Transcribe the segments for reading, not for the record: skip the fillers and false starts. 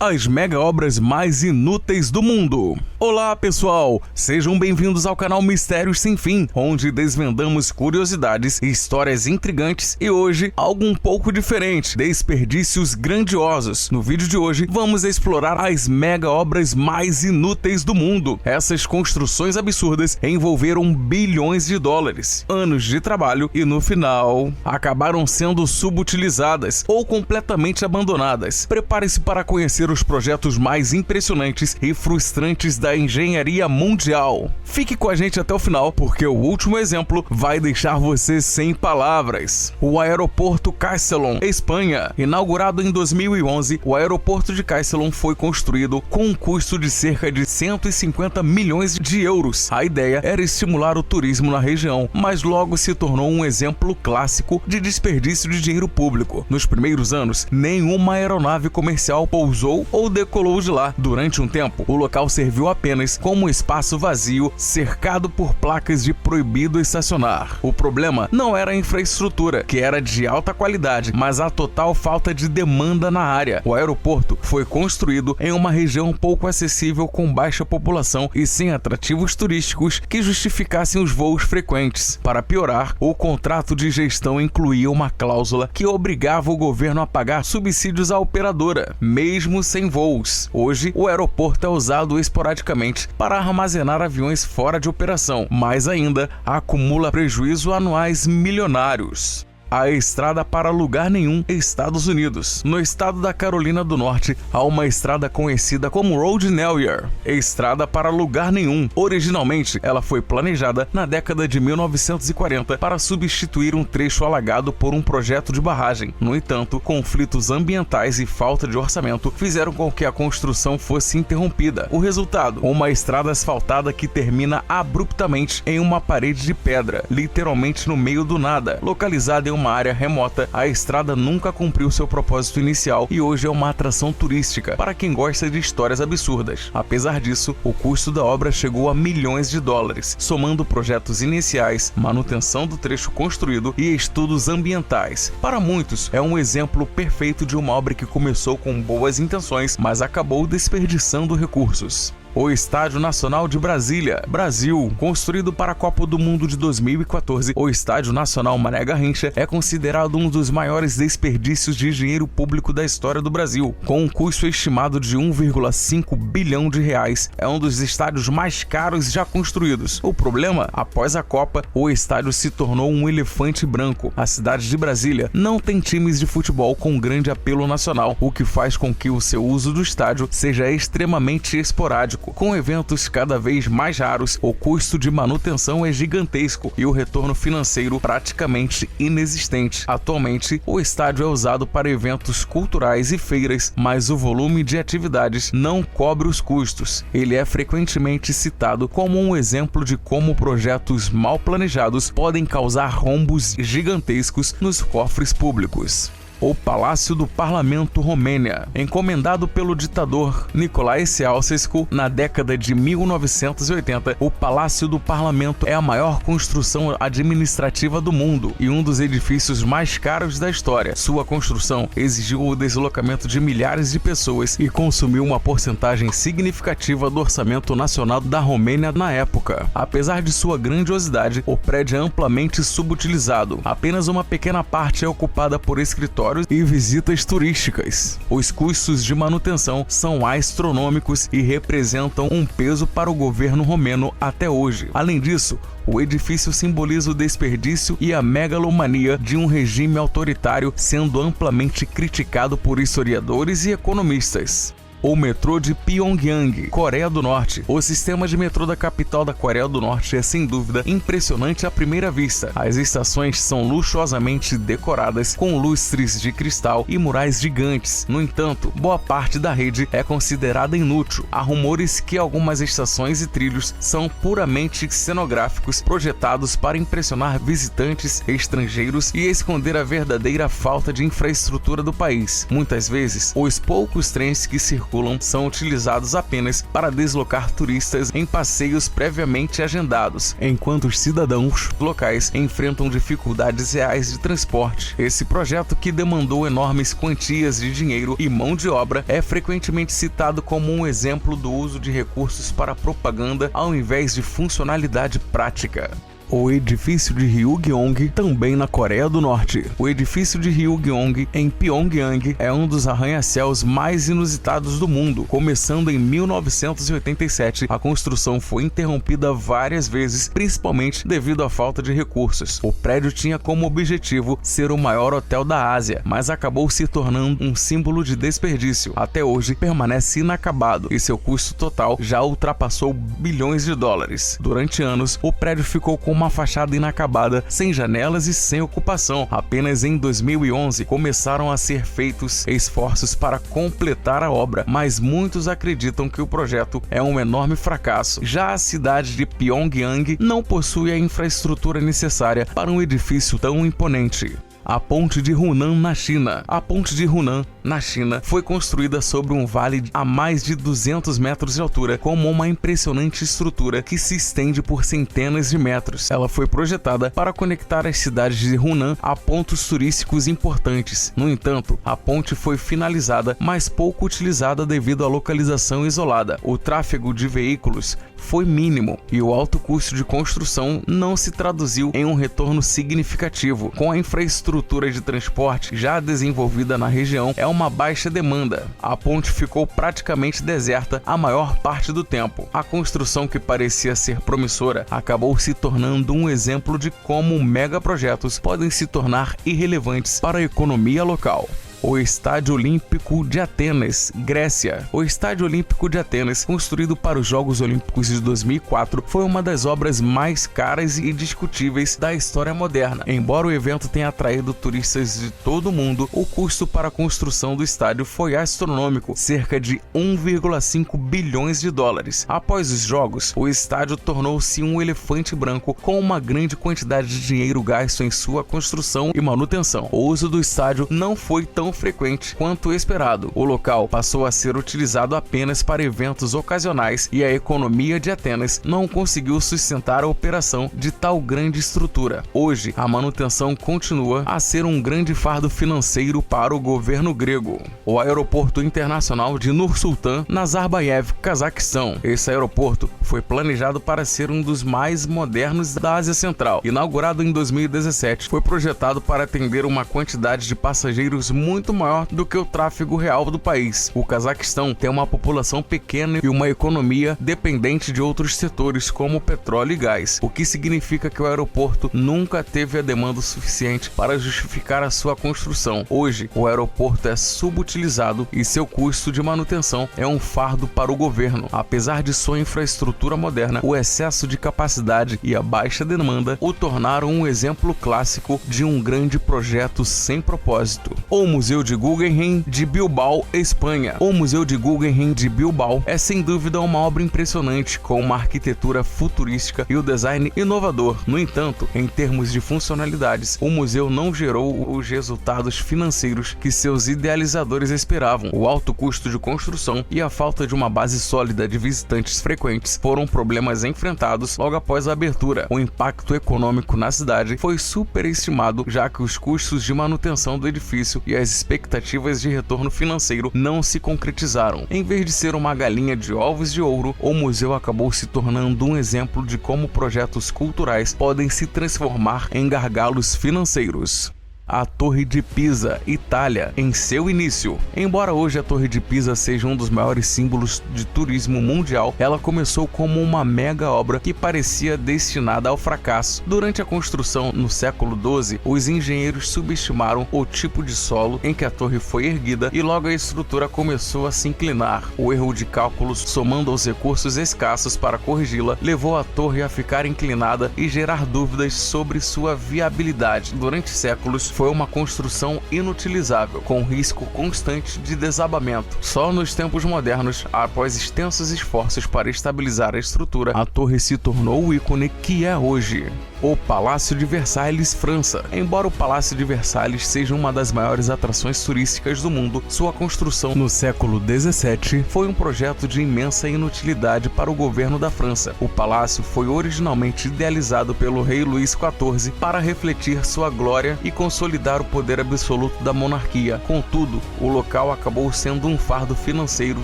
as mega obras mais inúteis do mundo. Olá pessoal, sejam bem-vindos ao canal Mistérios Sem Fim, onde desvendamos curiosidades e histórias intrigantes e hoje algo um pouco diferente, desperdícios grandiosos. No vídeo de hoje vamos explorar as mega obras mais inúteis do mundo. Essas construções absurdas envolveram bilhões de dólares, anos de trabalho e no final acabaram sendo subutilizadas ou completamente abandonadas. Prepare-se para conhecer os projetos mais impressionantes e frustrantes da engenharia mundial. Fique com a gente até o final, porque o último exemplo vai deixar você sem palavras. O aeroporto Castellón, Espanha. Inaugurado em 2011, o aeroporto de Castellón foi construído com um custo de cerca de 150 milhões de euros. A ideia era estimular o turismo na região, mas logo se tornou um exemplo clássico de desperdício de dinheiro público. Nos primeiros anos, nenhuma aeronave comercial pousou ou decolou de lá. Durante um tempo, o local serviu apenas como um espaço vazio cercado por placas de proibido estacionar. O problema não era a infraestrutura, que era de alta qualidade, mas a total falta de demanda na área. O aeroporto foi construído em uma região pouco acessível, com baixa população e sem atrativos turísticos que justificassem os voos frequentes. Para piorar, o contrato de gestão incluía uma cláusula que obrigava o governo a pagar subsídios à operadora, mesmo sem voos. Hoje, o aeroporto é usado esporadicamente para armazenar aviões fora de operação, mas ainda acumula prejuízo anuais milionários. A estrada para lugar nenhum, Estados Unidos. No estado da Carolina do Norte, há uma estrada conhecida como Road Nowhere, estrada para lugar nenhum. Originalmente, ela foi planejada na década de 1940 para substituir um trecho alagado por um projeto de barragem. No entanto, conflitos ambientais e falta de orçamento fizeram com que a construção fosse interrompida. O resultado, uma estrada asfaltada que termina abruptamente em uma parede de pedra, literalmente no meio do nada, localizada em uma área remota. A estrada nunca cumpriu seu propósito inicial e hoje é uma atração turística para quem gosta de histórias absurdas. Apesar disso, o custo da obra chegou a milhões de dólares, somando projetos iniciais, manutenção do trecho construído e estudos ambientais. Para muitos, é um exemplo perfeito de uma obra que começou com boas intenções, mas acabou desperdiçando recursos. O Estádio Nacional de Brasília, Brasil. Construído para a Copa do Mundo de 2014, o Estádio Nacional Mané Garrincha é considerado um dos maiores desperdícios de dinheiro público da história do Brasil. Com um custo estimado de 1,5 bilhão de reais, é um dos estádios mais caros já construídos. O problema, após a Copa, o estádio se tornou um elefante branco. A cidade de Brasília não tem times de futebol com grande apelo nacional, o que faz com que o seu uso do estádio seja extremamente esporádico. Com eventos cada vez mais raros, o custo de manutenção é gigantesco e o retorno financeiro praticamente inexistente. Atualmente, o estádio é usado para eventos culturais e feiras, mas o volume de atividades não cobre os custos. Ele é frequentemente citado como um exemplo de como projetos mal planejados podem causar rombos gigantescos nos cofres públicos. O Palácio do Parlamento, Romênia. Encomendado pelo ditador Nicolae Ceausescu na década de 1980, o Palácio do Parlamento é a maior construção administrativa do mundo e um dos edifícios mais caros da história. Sua construção exigiu o deslocamento de milhares de pessoas e consumiu uma porcentagem significativa do orçamento nacional da Romênia na época. Apesar de sua grandiosidade, o prédio é amplamente subutilizado. Apenas uma pequena parte é ocupada por escritórios e visitas turísticas. Os custos de manutenção são astronômicos e representam um peso para o governo romeno até hoje. Além disso, o edifício simboliza o desperdício e a megalomania de um regime autoritário, sendo amplamente criticado por historiadores e economistas. O metrô de Pyongyang, Coreia do Norte. O sistema de metrô da capital da Coreia do Norte é, sem dúvida, impressionante à primeira vista. As estações são luxuosamente decoradas com lustres de cristal e murais gigantes. No entanto, boa parte da rede é considerada inútil. Há rumores que algumas estações e trilhos são puramente cenográficos, projetados para impressionar visitantes estrangeiros e esconder a verdadeira falta de infraestrutura do país. Muitas vezes, os poucos trens que circulam circulam são utilizados apenas para deslocar turistas em passeios previamente agendados, enquanto os cidadãos locais enfrentam dificuldades reais de transporte. Esse projeto, que demandou enormes quantias de dinheiro e mão de obra, é frequentemente citado como um exemplo do uso de recursos para propaganda ao invés de funcionalidade prática. O edifício de Ryugyong, também na Coreia do Norte. O edifício de Ryugyong, em Pyongyang, é um dos arranha-céus mais inusitados do mundo. Começando em 1987, a construção foi interrompida várias vezes, principalmente devido à falta de recursos. O prédio tinha como objetivo ser o maior hotel da Ásia, mas acabou se tornando um símbolo de desperdício. Até hoje, permanece inacabado e seu custo total já ultrapassou bilhões de dólares. Durante anos, o prédio ficou com uma fachada inacabada, sem janelas e sem ocupação. Apenas em 2011 começaram a ser feitos esforços para completar a obra, mas muitos acreditam que o projeto é um enorme fracasso. Já a cidade de Pyongyang não possui a infraestrutura necessária para um edifício tão imponente. A Ponte de Hunan, na China. A Ponte de Hunan, na China, foi construída sobre um vale a mais de 200 metros de altura, como uma impressionante estrutura que se estende por centenas de metros. Ela foi projetada para conectar as cidades de Hunan a pontos turísticos importantes. No entanto, a ponte foi finalizada, mas pouco utilizada devido à localização isolada. O tráfego de veículos foi mínimo e o alto custo de construção não se traduziu em um retorno significativo. Com a infraestrutura de transporte já desenvolvida na região, é uma baixa demanda. A ponte ficou praticamente deserta a maior parte do tempo. A construção, que parecia ser promissora, acabou se tornando um exemplo de como megaprojetos podem se tornar irrelevantes para a economia local. O Estádio Olímpico de Atenas, Grécia. O Estádio Olímpico de Atenas, construído para os Jogos Olímpicos de 2004, foi uma das obras mais caras e discutíveis da história moderna. Embora o evento tenha atraído turistas de todo o mundo, o custo para a construção do estádio foi astronômico, cerca de 1,5 bilhões de dólares. Após os Jogos, o estádio tornou-se um elefante branco com uma grande quantidade de dinheiro gasto em sua construção e manutenção. O uso do estádio não foi tão frequente quanto esperado. O local passou a ser utilizado apenas para eventos ocasionais e a economia de Atenas não conseguiu sustentar a operação de tal grande estrutura. Hoje, a manutenção continua a ser um grande fardo financeiro para o governo grego. O Aeroporto Internacional de Nur-Sultan, Nazarbayev, Cazaquistão. Esse aeroporto foi planejado para ser um dos mais modernos da Ásia Central. Inaugurado em 2017, foi projetado para atender uma quantidade de passageiros muito maior do que o tráfego real do país. O Cazaquistão tem uma população pequena e uma economia dependente de outros setores como petróleo e gás, o que significa que o aeroporto nunca teve a demanda suficiente para justificar a sua construção. Hoje, o aeroporto é subutilizado e seu custo de manutenção é um fardo para o governo. Apesar de sua infraestrutura moderna, o excesso de capacidade e a baixa demanda o tornaram um exemplo clássico de um grande projeto sem propósito. O Museu de Guggenheim de Bilbao, Espanha. O Museu de Guggenheim de Bilbao é sem dúvida uma obra impressionante, com uma arquitetura futurística e o design inovador. No entanto, em termos de funcionalidades, o museu não gerou os resultados financeiros que seus idealizadores esperavam. O alto custo de construção e a falta de uma base sólida de visitantes frequentes foram problemas enfrentados logo após a abertura. O impacto econômico na cidade foi superestimado, já que os custos de manutenção do edifício e as expectativas de retorno financeiro não se concretizaram. Em vez de ser uma galinha de ovos de ouro, o museu acabou se tornando um exemplo de como projetos culturais podem se transformar em gargalos financeiros. A Torre de Pisa, Itália, em seu início. Embora hoje a Torre de Pisa seja um dos maiores símbolos de turismo mundial, ela começou como uma mega obra que parecia destinada ao fracasso. Durante a construção no século XII, os engenheiros subestimaram o tipo de solo em que a torre foi erguida e logo a estrutura começou a se inclinar. O erro de cálculos, somando aos recursos escassos para corrigi-la, levou a torre a ficar inclinada e gerar dúvidas sobre sua viabilidade. Durante séculos, foi uma construção inutilizável, com risco constante de desabamento. Só nos tempos modernos, após extensos esforços para estabilizar a estrutura, a torre se tornou o ícone que é hoje. o Palácio de Versalhes, França. Embora o Palácio de Versalhes seja uma das maiores atrações turísticas do mundo, sua construção no século XVII foi um projeto de imensa inutilidade para o governo da França. O palácio foi originalmente idealizado pelo rei Luís XIV para refletir sua glória e consolidar o poder absoluto da monarquia. Contudo, o local acabou sendo um fardo financeiro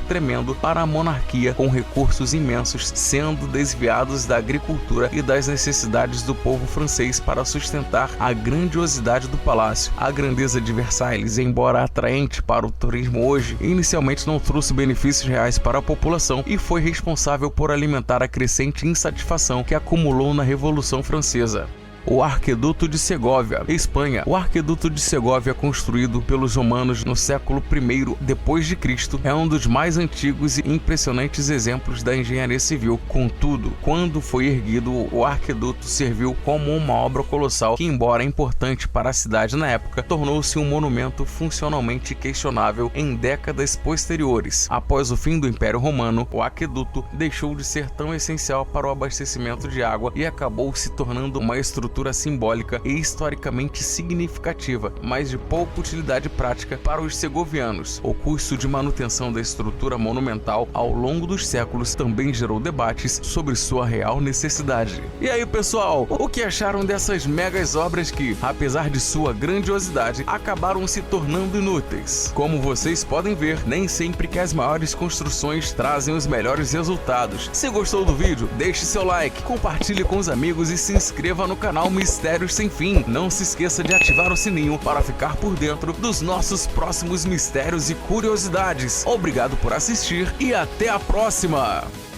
tremendo para a monarquia, com recursos imensos sendo desviados da agricultura e das necessidades do povo francês para sustentar a grandiosidade do palácio. A grandeza de Versalhes, embora atraente para o turismo hoje, inicialmente não trouxe benefícios reais para a população e foi responsável por alimentar a crescente insatisfação que acumulou na Revolução Francesa. O Aqueduto de Segóvia, Espanha. O Aqueduto de Segóvia, construído pelos romanos no século I depois de Cristo, é um dos mais antigos e impressionantes exemplos da engenharia civil. Contudo, quando foi erguido, o aqueduto serviu como uma obra colossal que, embora importante para a cidade na época, tornou-se um monumento funcionalmente questionável em décadas posteriores. Após o fim do Império Romano, o aqueduto deixou de ser tão essencial para o abastecimento de água e acabou se tornando uma estrutura simbólica e historicamente significativa, mas de pouca utilidade prática para os segovianos. O custo de manutenção da estrutura monumental ao longo dos séculos também gerou debates sobre sua real necessidade. E aí, pessoal, o que acharam dessas megas obras que, apesar de sua grandiosidade, acabaram se tornando inúteis? Como vocês podem ver, nem sempre que as maiores construções trazem os melhores resultados. Se gostou do vídeo, deixe seu like, compartilhe com os amigos e se inscreva no canal Mistérios Sem Fim. Não se esqueça de ativar o sininho para ficar por dentro dos nossos próximos mistérios e curiosidades. Obrigado por assistir e até a próxima!